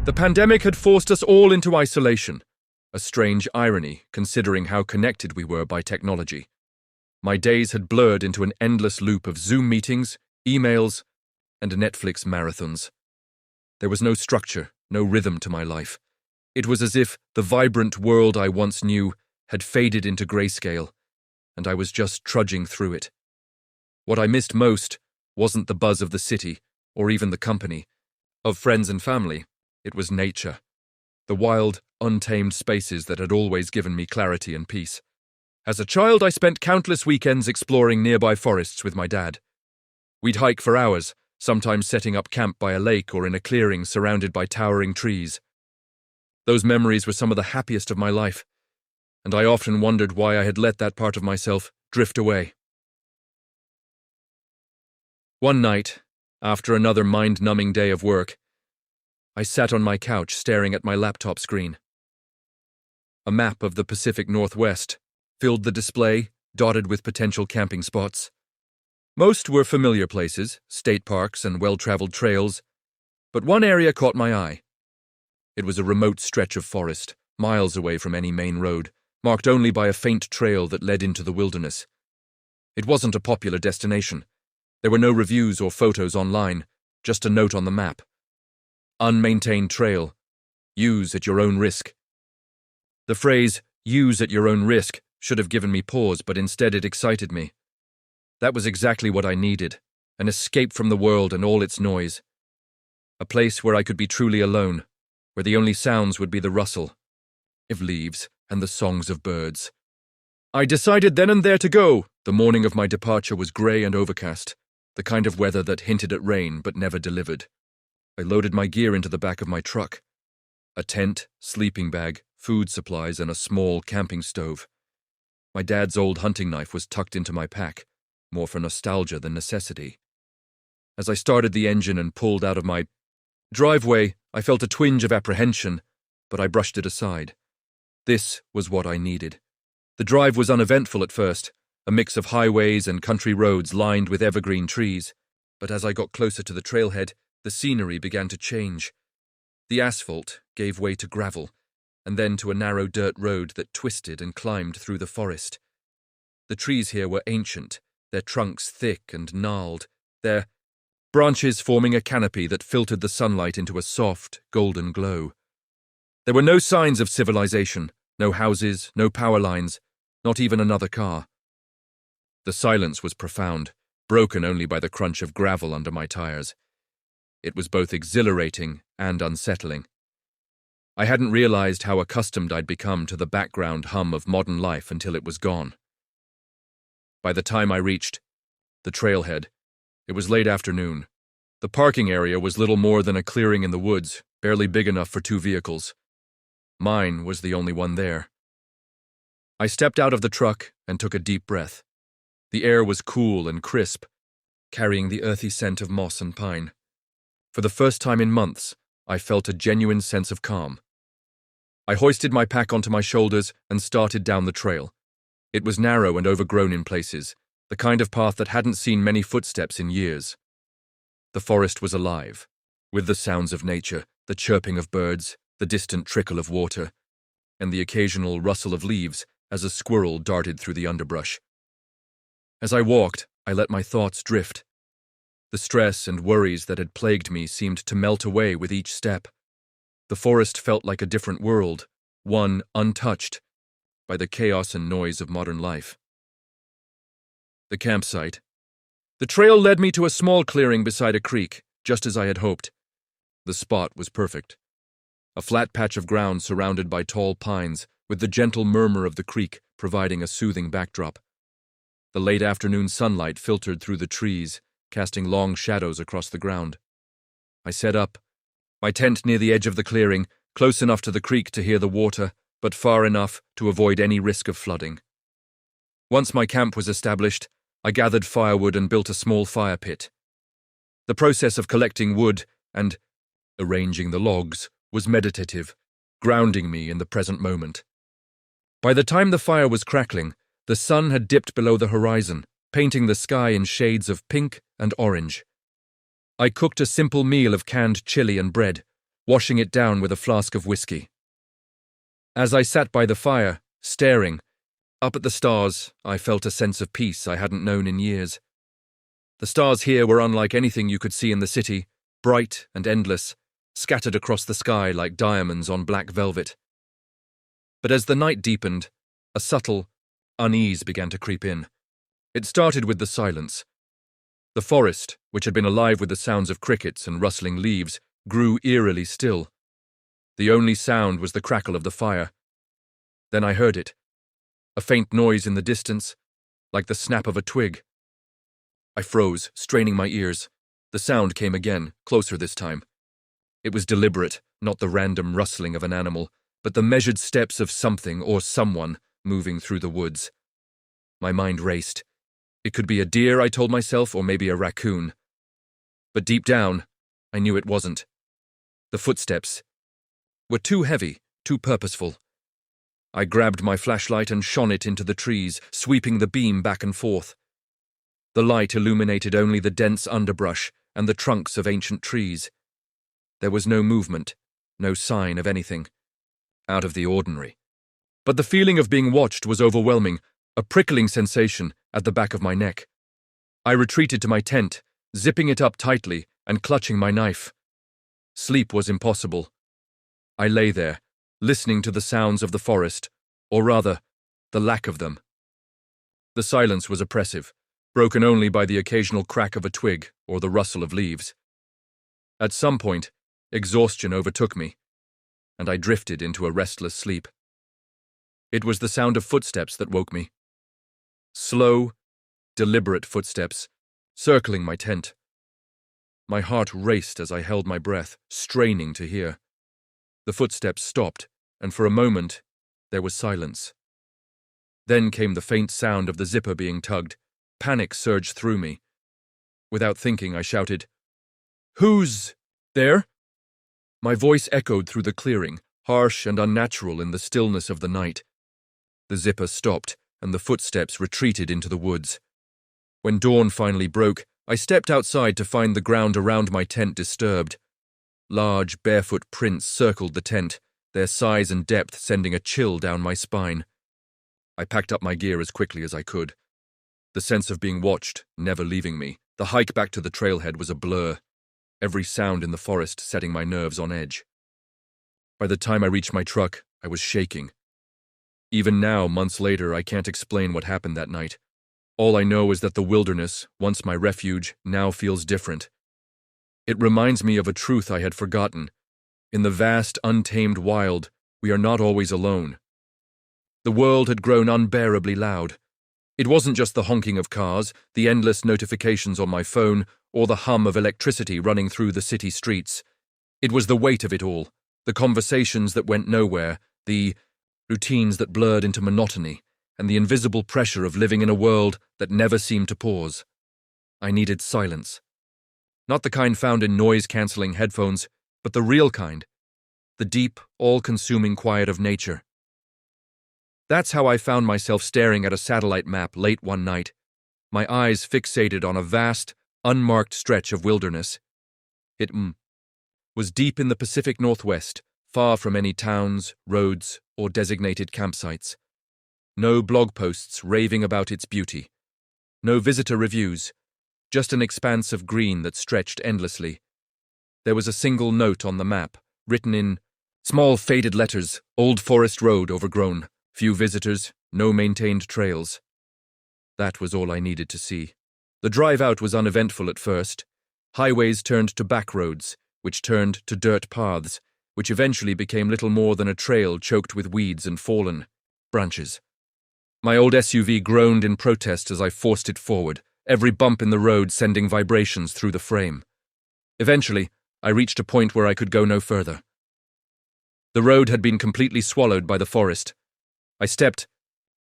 The pandemic had forced us all into isolation, a strange irony considering how connected we were by technology. My days had blurred into an endless loop of Zoom meetings, emails, and Netflix marathons. There was no structure, no rhythm to my life. It was as if the vibrant world I once knew had faded into grayscale, and I was just trudging through it. What I missed most wasn't the buzz of the city, or even the company of friends and family. It was nature, the wild, untamed spaces that had always given me clarity and peace. As a child, I spent countless weekends exploring nearby forests with my dad. We'd hike for hours, sometimes setting up camp by a lake or in a clearing surrounded by towering trees. Those memories were some of the happiest of my life, and I often wondered why I had let that part of myself drift away. One night, after another mind-numbing day of work, I sat on my couch staring at my laptop screen. A map of the Pacific Northwest filled the display, dotted with potential camping spots. Most were familiar places, state parks and well-traveled trails, but one area caught my eye. It was a remote stretch of forest, miles away from any main road, marked only by a faint trail that led into the wilderness. It wasn't a popular destination. There were no reviews or photos online, just a note on the map. Unmaintained trail. Use at your own risk. The phrase, use at your own risk, should have given me pause, but instead it excited me. That was exactly what I needed, an escape from the world and all its noise. A place where I could be truly alone, where the only sounds would be the rustle of leaves and the songs of birds. I decided then and there to go. The morning of my departure was grey and overcast, the kind of weather that hinted at rain but never delivered. I loaded my gear into the back of my truck. A tent, sleeping bag, food supplies, and a small camping stove. My dad's old hunting knife was tucked into my pack, more for nostalgia than necessity. As I started the engine and pulled out of my driveway, I felt a twinge of apprehension, but I brushed it aside. This was what I needed. The drive was uneventful at first, a mix of highways and country roads lined with evergreen trees, but as I got closer to the trailhead, the scenery began to change. The asphalt gave way to gravel, and then to a narrow dirt road that twisted and climbed through the forest. The trees here were ancient, their trunks thick and gnarled, their branches forming a canopy that filtered the sunlight into a soft, golden glow. There were no signs of civilization, no houses, no power lines, not even another car. The silence was profound, broken only by the crunch of gravel under my tires. It was both exhilarating and unsettling. I hadn't realized how accustomed I'd become to the background hum of modern life until it was gone. By the time I reached the trailhead, it was late afternoon. The parking area was little more than a clearing in the woods, barely big enough for 2 vehicles. Mine was the only one there. I stepped out of the truck and took a deep breath. The air was cool and crisp, carrying the earthy scent of moss and pine. For the first time in months, I felt a genuine sense of calm. I hoisted my pack onto my shoulders and started down the trail. It was narrow and overgrown in places, the kind of path that hadn't seen many footsteps in years. The forest was alive, with the sounds of nature, the chirping of birds, the distant trickle of water, and the occasional rustle of leaves as a squirrel darted through the underbrush. As I walked, I let my thoughts drift. The stress and worries that had plagued me seemed to melt away with each step. The forest felt like a different world, one untouched by the chaos and noise of modern life. The campsite. The trail led me to a small clearing beside a creek, just as I had hoped. The spot was perfect. A flat patch of ground surrounded by tall pines, with the gentle murmur of the creek providing a soothing backdrop. The late afternoon sunlight filtered through the trees, casting long shadows across the ground. I set up, my tent near the edge of the clearing, close enough to the creek to hear the water, but far enough to avoid any risk of flooding. Once my camp was established, I gathered firewood and built a small fire pit. The process of collecting wood and arranging the logs was meditative, grounding me in the present moment. By the time the fire was crackling, the sun had dipped below the horizon, painting the sky in shades of pink and orange. I cooked a simple meal of canned chili and bread, washing it down with a flask of whiskey. As I sat by the fire, staring up at the stars, I felt a sense of peace I hadn't known in years. The stars here were unlike anything you could see in the city, bright and endless, scattered across the sky like diamonds on black velvet. But as the night deepened, a subtle unease began to creep in. It started with the silence. The forest, which had been alive with the sounds of crickets and rustling leaves, grew eerily still. The only sound was the crackle of the fire. Then I heard it. A faint noise in the distance, like the snap of a twig. I froze, straining my ears. The sound came again, closer this time. It was deliberate, not the random rustling of an animal, but the measured steps of something or someone moving through the woods. My mind raced. It could be a deer, I told myself, or maybe a raccoon. But deep down, I knew it wasn't. The footsteps were too heavy, too purposeful. I grabbed my flashlight and shone it into the trees, sweeping the beam back and forth. The light illuminated only the dense underbrush and the trunks of ancient trees. There was no movement, no sign of anything out of the ordinary. But the feeling of being watched was overwhelming, a prickling sensation at the back of my neck. I retreated to my tent, zipping it up tightly and clutching my knife. Sleep was impossible. I lay there, listening to the sounds of the forest, or rather, the lack of them. The silence was oppressive, broken only by the occasional crack of a twig or the rustle of leaves. At some point, exhaustion overtook me, and I drifted into a restless sleep. It was the sound of footsteps that woke me. Slow, deliberate footsteps, circling my tent. My heart raced as I held my breath, straining to hear. The footsteps stopped, and for a moment, there was silence. Then came the faint sound of the zipper being tugged. Panic surged through me. Without thinking, I shouted, "Who's there?" My voice echoed through the clearing, harsh and unnatural in the stillness of the night. The zipper stopped, and the footsteps retreated into the woods. When dawn finally broke, I stepped outside to find the ground around my tent disturbed. Large, barefoot prints circled the tent, their size and depth sending a chill down my spine. I packed up my gear as quickly as I could. The sense of being watched, never leaving me. The hike back to the trailhead was a blur, every sound in the forest setting my nerves on edge. By the time I reached my truck, I was shaking. Even now, months later, I can't explain what happened that night. All I know is that the wilderness, once my refuge, now feels different. It reminds me of a truth I had forgotten. In the vast, untamed wild, we are not always alone. The world had grown unbearably loud. It wasn't just the honking of cars, the endless notifications on my phone, or the hum of electricity running through the city streets. It was the weight of it all, the conversations that went nowhere, the routines that blurred into monotony, and the invisible pressure of living in a world that never seemed to pause. I needed silence. Not the kind found in noise-canceling headphones, but the real kind. The deep, all-consuming quiet of nature. That's how I found myself staring at a satellite map late one night, my eyes fixated on a vast, unmarked stretch of wilderness. It was deep in the Pacific Northwest, far from any towns, roads, or designated campsites. No blog posts raving about its beauty. No visitor reviews. Just an expanse of green that stretched endlessly. There was a single note on the map, written in small faded letters, Old Forest Road overgrown, few visitors, no maintained trails. That was all I needed to see. The drive out was uneventful at first. Highways turned to back roads, which turned to dirt paths, which eventually became little more than a trail choked with weeds and fallen branches. My old SUV groaned in protest as I forced it forward, every bump in the road sending vibrations through the frame. Eventually, I reached a point where I could go no further. The road had been completely swallowed by the forest. I stepped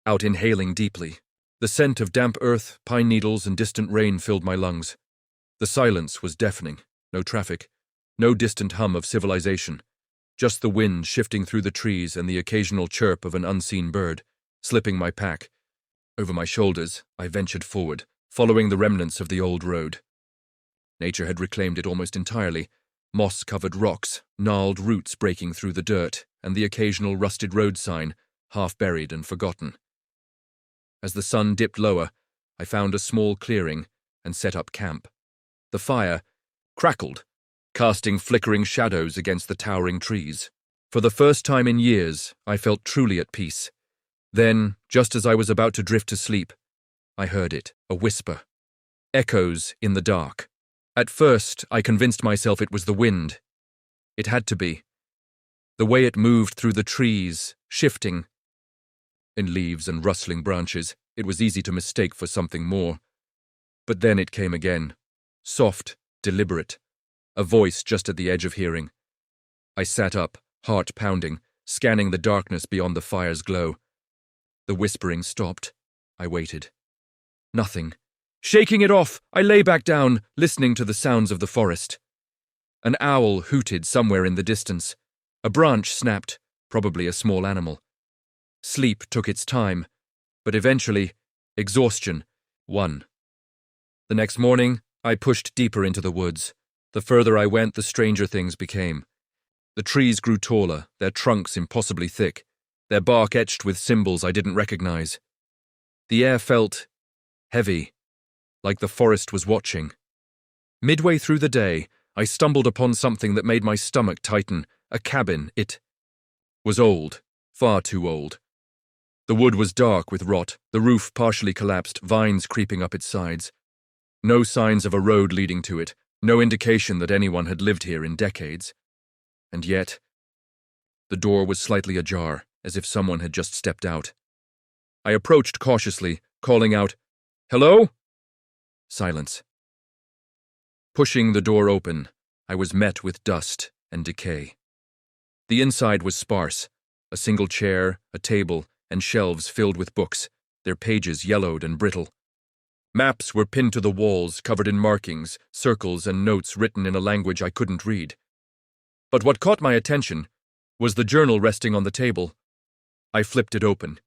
out, inhaling deeply. The scent of damp earth, pine needles, and distant rain filled my lungs. The silence was deafening. No traffic, no distant hum of civilization. Just the wind shifting through the trees and the occasional chirp of an unseen bird. Slipping my pack over my shoulders, I ventured forward, following the remnants of the old road. Nature had reclaimed it almost entirely, moss-covered rocks, gnarled roots breaking through the dirt, and the occasional rusted road sign, half buried and forgotten. As the sun dipped lower, I found a small clearing and set up camp. The fire crackled, casting flickering shadows against the towering trees. For the first time in years, I felt truly at peace. Then, just as I was about to drift to sleep, I heard it, a whisper. Echoes in the dark. At first, I convinced myself it was the wind. It had to be. The way it moved through the trees, shifting. In leaves and rustling branches, it was easy to mistake for something more. But then it came again. Soft, deliberate. A voice just at the edge of hearing. I sat up, heart pounding, scanning the darkness beyond the fire's glow. The whispering stopped. I waited. Nothing. Shaking it off, I lay back down, listening to the sounds of the forest. An owl hooted somewhere in the distance. A branch snapped, probably a small animal. Sleep took its time, but eventually, exhaustion won. The next morning, I pushed deeper into the woods. The further I went, the stranger things became. The trees grew taller, their trunks impossibly thick, their bark etched with symbols I didn't recognize. The air felt heavy, like the forest was watching. Midway through the day, I stumbled upon something that made my stomach tighten, a cabin. It was old, far too old. The wood was dark with rot, the roof partially collapsed, vines creeping up its sides. No signs of a road leading to it, no indication that anyone had lived here in decades. And yet, the door was slightly ajar, as if someone had just stepped out. I approached cautiously, calling out, "Hello?" Silence. Pushing the door open, I was met with dust and decay. The inside was sparse, a single chair, a table, and shelves filled with books, their pages yellowed and brittle. Maps were pinned to the walls, covered in markings, circles, and notes written in a language I couldn't read. But what caught my attention was the journal resting on the table. I flipped it open.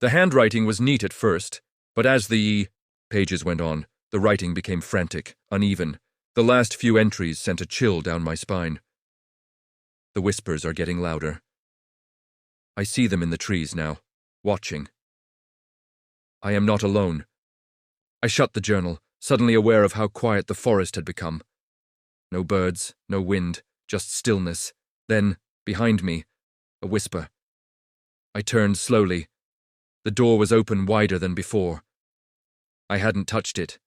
The handwriting was neat at first, but as the pages went on, the writing became frantic, uneven. The last few entries sent a chill down my spine. The whispers are getting louder. I see them in the trees now, watching. I am not alone. I shut the journal, suddenly aware of how quiet the forest had become. No birds, no wind, just stillness. Then, behind me, a whisper. I turned slowly. The door was open wider than before. I hadn't touched it.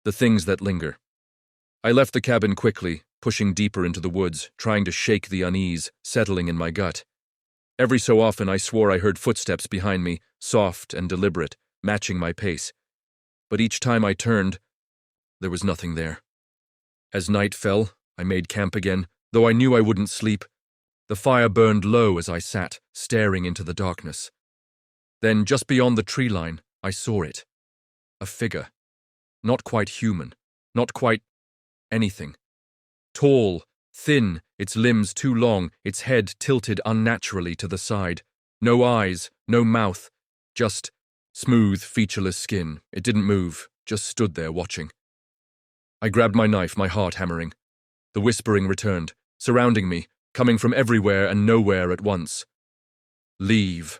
The things that linger. I left the cabin quickly, pushing deeper into the woods, trying to shake the unease, settling in my gut. Every so often I swore I heard footsteps behind me, soft and deliberate, matching my pace. But each time I turned, there was nothing there. As night fell, I made camp again, though I knew I wouldn't sleep. The fire burned low as I sat, staring into the darkness. Then, just beyond the tree line, I saw it. A figure. Not quite human. Not quite anything. Tall, thin, its limbs too long, its head tilted unnaturally to the side. No eyes, no mouth, just smooth, featureless skin. It didn't move, just stood there watching. I grabbed my knife, my heart hammering. The whispering returned, surrounding me, coming from everywhere and nowhere at once. Leave.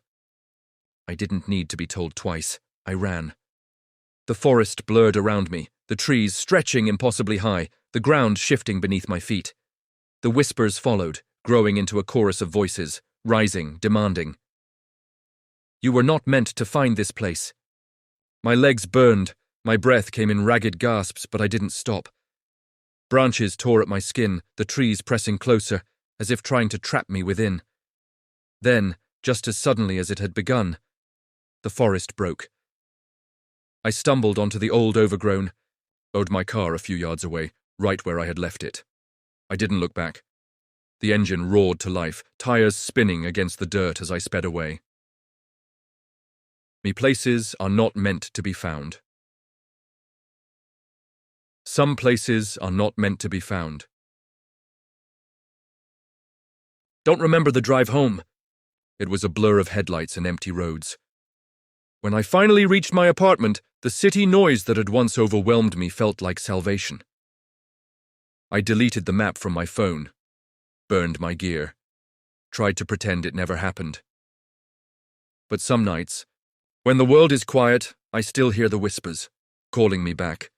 I didn't need to be told twice. I ran. The forest blurred around me, the trees stretching impossibly high, the ground shifting beneath my feet. The whispers followed, growing into a chorus of voices, rising, demanding. You were not meant to find this place. My legs burned, my breath came in ragged gasps, but I didn't stop. Branches tore at my skin, the trees pressing closer, as if trying to trap me within. Then, just as suddenly as it had begun, the forest broke. I stumbled onto the old overgrown, owed my car a few yards away, right where I had left it. I didn't look back. The engine roared to life, tires spinning against the dirt as I sped away. Me places are not meant to be found. Some places are not meant to be found. Don't remember the drive home. It was a blur of headlights and empty roads. When I finally reached my apartment, the city noise that had once overwhelmed me felt like salvation. I deleted the map from my phone, burned my gear, tried to pretend it never happened. But some nights, when the world is quiet, I still hear the whispers, calling me back.